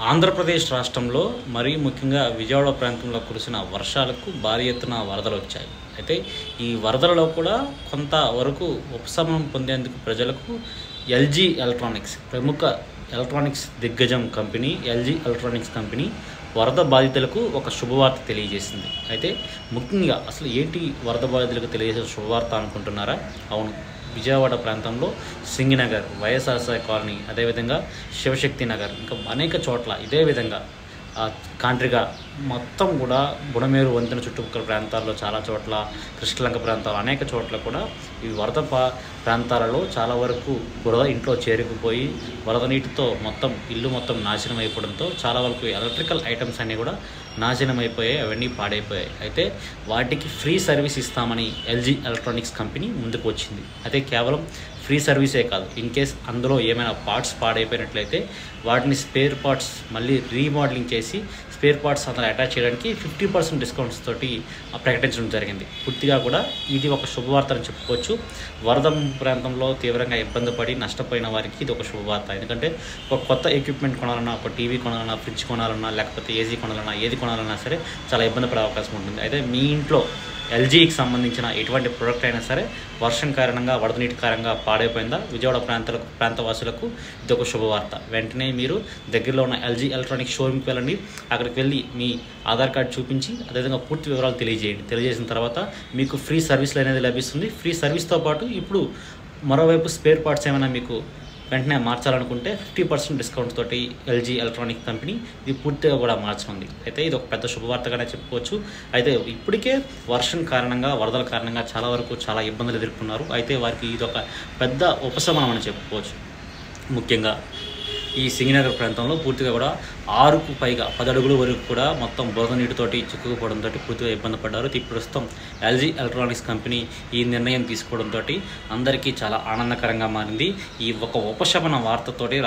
ఆంధ్రప్రదేశ్ రాష్ట్రంలో మరీ ముఖ్యంగా విజయవాడ ప్రాంతంలో కురిసిన వర్షాలకు భారీ ఎత్తున వరదలు వచ్చాయి. అయితే ఈ వరదలలో కూడా కొంతవరకు ఉపశమనం పొందేందుకు ప్రజలకు ఎల్జీ ఎలక్ట్రానిక్స్ ప్రముఖ ఎలక్ట్రానిక్స్ దిగ్గజం కంపెనీ ఎల్జీ ఎలక్ట్రానిక్స్ కంపెనీ వరద బాధితులకు ఒక శుభవార్త తెలియజేసింది. అయితే ముఖ్యంగా అసలు ఏంటి వరద బాధితులకు తెలియజేసే శుభవార్త అనుకుంటున్నారా? అవును, విజయవాడ ప్రాంతంలో సింగినగర్, వైఎస్ఆర్సీపీ కాలనీ, అదేవిధంగా శివశక్తి నగర్, ఇంకా అనేక చోట్ల ఇదే విధంగా కాంట్రిగా మొత్తం కూడా బుడమేరు వంతెన చుట్టుపక్కల ప్రాంతాల్లో చాలా చోట్ల, కృష్ణలంక ప్రాంతాలు అనేక చోట్ల కూడా ఈ వరద ప్రాంతాలలో చాలా వరకు బురద ఇంట్లో చేరుకుపోయి వరద నీటితో మొత్తం ఇల్లు మొత్తం నాశనం అయిపోవడంతో చాలా వరకు ఎలక్ట్రికల్ ఐటమ్స్ అన్నీ కూడా నాశనం అయిపోయాయి, అవన్నీ పాడైపోయాయి. అయితే వాటికి ఫ్రీ సర్వీస్ ఇస్తామని ఎల్జీ ఎలక్ట్రానిక్స్ కంపెనీ ముందుకు వచ్చింది. అయితే కేవలం ఫ్రీ సర్వీసే కాదు, ఇన్ కేస్ అందులో ఏమైనా పార్ట్స్ పాడైపోయినట్లయితే వాటిని స్పేర్ పార్ట్స్ మళ్ళీ రీమోడలింగ్ చేసి స్పేర్ పార్ట్స్ అందులో అటాచ్ చేయడానికి 50% డిస్కౌంట్స్ తోటి ప్రకటించడం జరిగింది. పూర్తిగా కూడా ఇది ఒక శుభవార్త అని చెప్పుకోవచ్చు. వరద ప్రాంతంలో తీవ్రంగా ఇబ్బంది పడి నష్టపోయిన వారికి ఇది ఒక శుభవార్త. ఎందుకంటే ఒక కొత్త ఎక్విప్మెంట్ కొనాలన్నా, ఒక టీవీ కొనాలన్నా, ఫ్రిడ్జ్ కొనాలన్నా, లేకపోతే ఏసీ కొనాలన్నా, ఏది కొనాలన్నా సరే చాలా ఇబ్బంది పడే అవకాశం ఉంటుంది. అయితే మీ ఇంట్లో ఎల్జీకి సంబంధించిన ఎటువంటి ప్రోడక్ట్ అయినా సరే వర్షం కారణంగా, వరద నీటి కారణంగా పాడైపోయిందా, విజయవాడ ప్రాంతవాసులకు ఇది ఒక శుభవార్త. వెంటనే మీరు దగ్గరలో ఉన్న ఎల్జీ ఎలక్ట్రానిక్ షోరూమ్కి వెళ్ళండి. అక్కడికి వెళ్ళి మీ ఆధార్ కార్డు చూపించి అదేవిధంగా పూర్తి వివరాలు తెలియజేయండి. తెలియజేసిన తర్వాత మీకు ఫ్రీ సర్వీస్లు అనేది లభిస్తుంది. ఫ్రీ సర్వీస్తో పాటు ఇప్పుడు మరోవైపు స్పేర్ పార్ట్స్ ఏమైనా మీకు వెంటనే మార్చాలనుకుంటే 50% డిస్కౌంట్ తోటి ఎల్జీ ఎలక్ట్రానిక్ కంపెనీ ఇది పూర్తిగా కూడా మార్చనుంది. అయితే ఇది ఒక పెద్ద శుభవార్తగానే చెప్పుకోవచ్చు. అయితే ఇప్పటికే వర్షం కారణంగా, వరదల కారణంగా చాలా వరకు చాలా ఇబ్బందులు ఎదుర్కొన్నారు. అయితే వారికి ఇది ఒక పెద్ద ఉపశమనం అని చెప్పుకోవచ్చు. ముఖ్యంగా ఈ సింగినగర్ ప్రాంతంలో పూర్తిగా కూడా 6కు పైగా 10 అడుగుల వరకు కూడా మొత్తం బురద నీటితోటి చిక్కుకుపోవడంతో పూర్తిగా ఇబ్బంది పడ్డారు. ప్రస్తుతం ఎల్జీ ఎలక్ట్రానిక్స్ కంపెనీ ఈ నిర్ణయం తీసుకోవడంతో అందరికీ చాలా ఆనందకరంగా మారింది. ఈ ఒక ఉపశమన వార్తతోటి